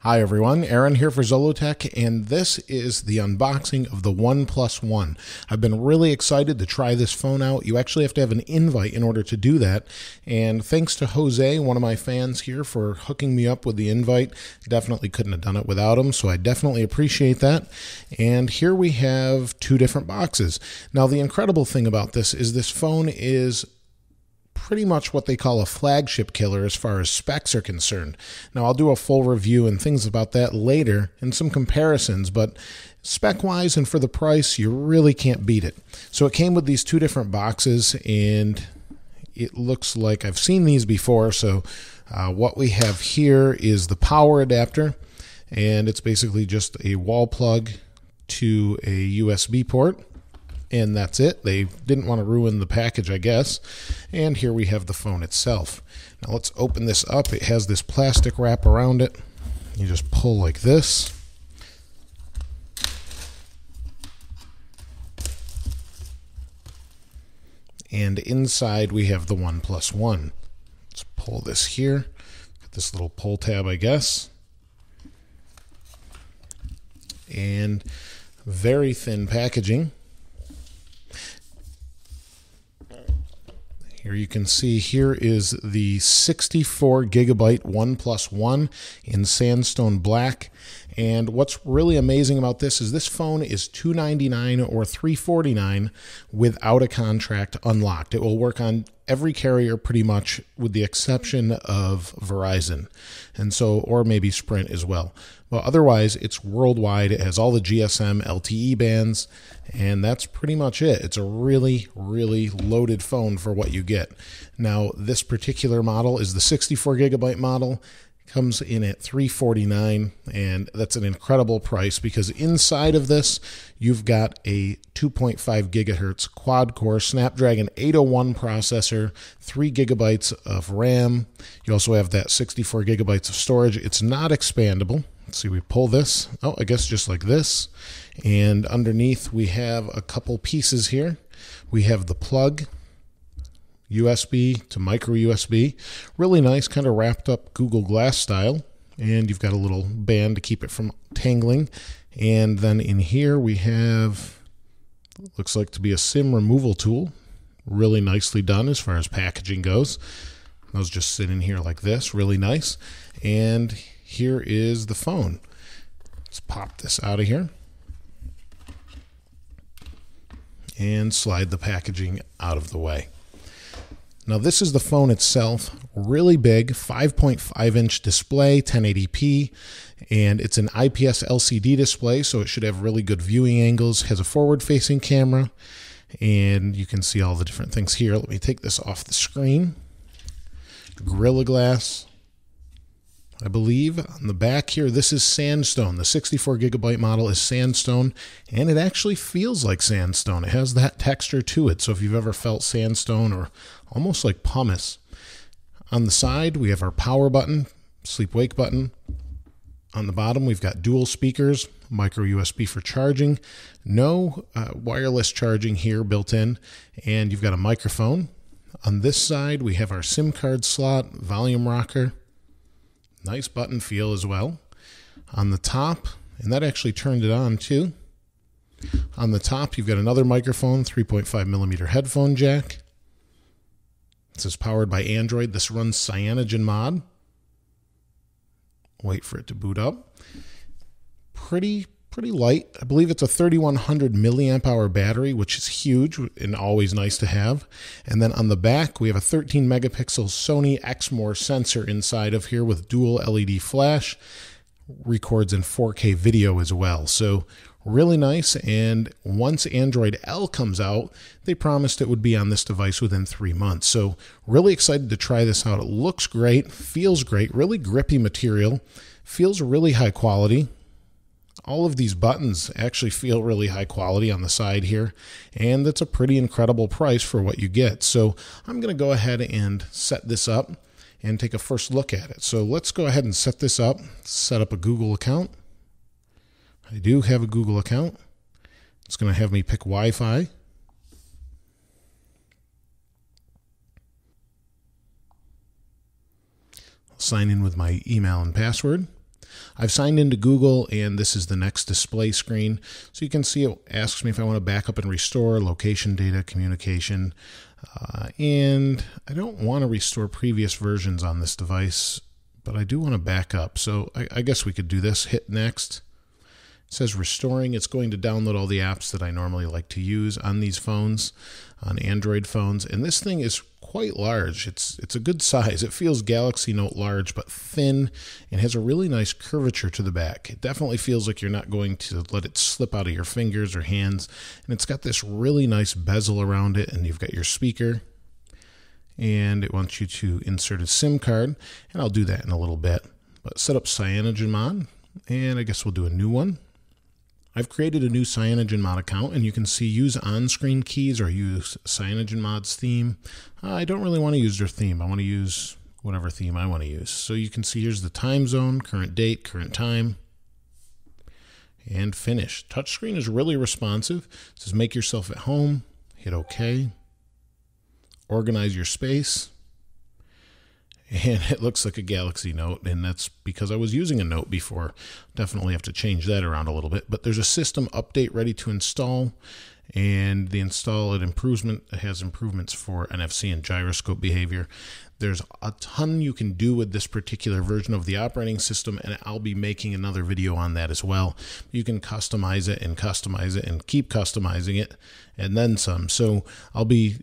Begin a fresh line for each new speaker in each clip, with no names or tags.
Hi everyone, Aaron here for Zollotech, and this is the unboxing of the OnePlus One. I've been really excited to try this phone out. You actually have to have an invite in order to do that, and thanks to Jose, one of my fans here, for hooking me up with the invite. Definitely couldn't have done it without him, so I definitely appreciate that. And here we have two different boxes. Now the incredible thing about this is this phone is pretty much what they call a flagship killer as far as specs are concerned. Now I'll do a full review and things about that later and some comparisons, but spec wise and for the price, you really can't beat it. So it came with these two different boxes, and it looks like I've seen these before. So what we have here is the power adapter, and it's basically just a wall plug to a USB port. And that's it. They didn't want to ruin the package, I guess. And here we have the phone itself. Now let's open this up. It has this plastic wrap around it. You just pull like this. And inside we have the OnePlus One. Let's pull this here. Got this little pull tab, I guess. And very thin packaging. Here you can see here is the 64 gigabyte OnePlus One in sandstone black. And what's really amazing about this is this phone is $299 or $349 without a contract unlocked. It will work on every carrier pretty much with the exception of Verizon, and so, or maybe Sprint as well. Well, otherwise it's worldwide. It has all the GSM LTE bands, and that's pretty much it. It's a really, really loaded phone for what you get. Now, this particular model is the 64 gigabyte model. Comes in at $349, and that's an incredible price because inside of this you've got a 2.5 gigahertz quad-core Snapdragon 801 processor, 3 gigabytes of RAM. You also have that 64 gigabytes of storage. It's not expandable. Let's see, we pull this. Oh, I guess just like this. And underneath we have a couple pieces here. We have the plug, USB to micro USB. Really nice, kind of wrapped up Google Glass style. And you've got a little band to keep it from tangling. And then in here we have, looks like to be a SIM removal tool. Really nicely done as far as packaging goes. Those just sit in here like this, really nice. And here is the phone. Let's pop this out of here and slide the packaging out of the way. Now this is the phone itself, really big, 5.5-inch display, 1080p, and it's an IPS LCD display, so it should have really good viewing angles. Has a forward-facing camera, and you can see all the different things here. Let me take this off the screen. Gorilla Glass, I believe. On the back here, this is sandstone. The 64 gigabyte model is sandstone, and it actually feels like sandstone. It has that texture to it, so if you've ever felt sandstone or almost like pumice. On the side, we have our power button, sleep-wake button. On the bottom, we've got dual speakers, micro USB for charging, no wireless charging here built in, and you've got a microphone. On this side, we have our SIM card slot, volume rocker. Nice button feel as well. On the top, and that actually turned it on too. On the top, you've got another microphone, 3.5 millimeter headphone jack. This is powered by Android. This runs Cyanogenmod. Wait for it to boot up. Pretty light. I believe it's a 3100 milliamp hour battery, which is huge and always nice to have. And then on the back, we have a 13 megapixel Sony EXMOR sensor inside of here with dual LED flash. Records in 4K video as well. So really nice. And once Android L comes out, they promised it would be on this device within 3 months. So really excited to try this out. It looks great, feels great, really grippy material, feels really high quality. All of these buttons actually feel really high quality on the side here, and that's a pretty incredible price for what you get. So I'm going to go ahead and set this up and take a first look at it. So let's go ahead and set this up, set up a Google account. I do have a Google account. It's going to have me pick Wi-Fi. sign in with my email and password. I've signed into Google, and this is the next display screen. So you can see it asks me if I want to back up and restore location data, communication, and I don't want to restore previous versions on this device, but I do want to back up. So I guess we could do this. Hit next. It says restoring. It's going to download all the apps that I normally like to use on these phones, on Android phones. And this thing is quite large. It's a good size. It feels Galaxy Note large, but thin, and has a really nice curvature to the back. It definitely feels like you're not going to let it slip out of your fingers or hands. And it's got this really nice bezel around it, and you've got your speaker. And it wants you to insert a SIM card, and I'll do that in a little bit. But set up Cyanogenmod, and I guess we'll do a new one. I've created a new Cyanogenmod account, and you can see use on-screen keys or use Cyanogenmod's theme. I don't really want to use their theme. I want to use whatever theme I want to use. So you can see here's the time zone, current date, current time, and finish. Touchscreen is really responsive. It says make yourself at home, hit OK, organize your space. And it looks like a Galaxy Note, and that's because I was using a Note before. Definitely have to change that around a little bit. But there's a system update ready to install, and the install it has improvements for NFC and gyroscope behavior. There's a ton you can do with this particular version of the operating system, and I'll be making another video on that as well. You can customize it and keep customizing it, and then some. So I'll be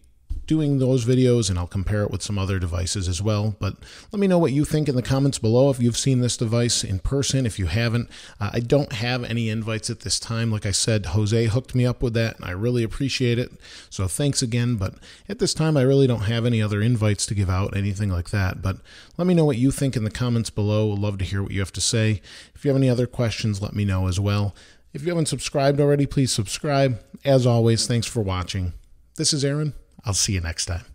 doing those videos, and I'll compare it with some other devices as well. But let me know what you think in the comments below if you've seen this device in person. If you haven't, I don't have any invites at this time. Like I said, Jose hooked me up with that, and I really appreciate it. So thanks again. But at this time, I really don't have any other invites to give out, anything like that. But let me know what you think in the comments below. I'd love to hear what you have to say. If you have any other questions, let me know as well. If you haven't subscribed already, please subscribe. As always, thanks for watching. This is Aaron. I'll see you next time.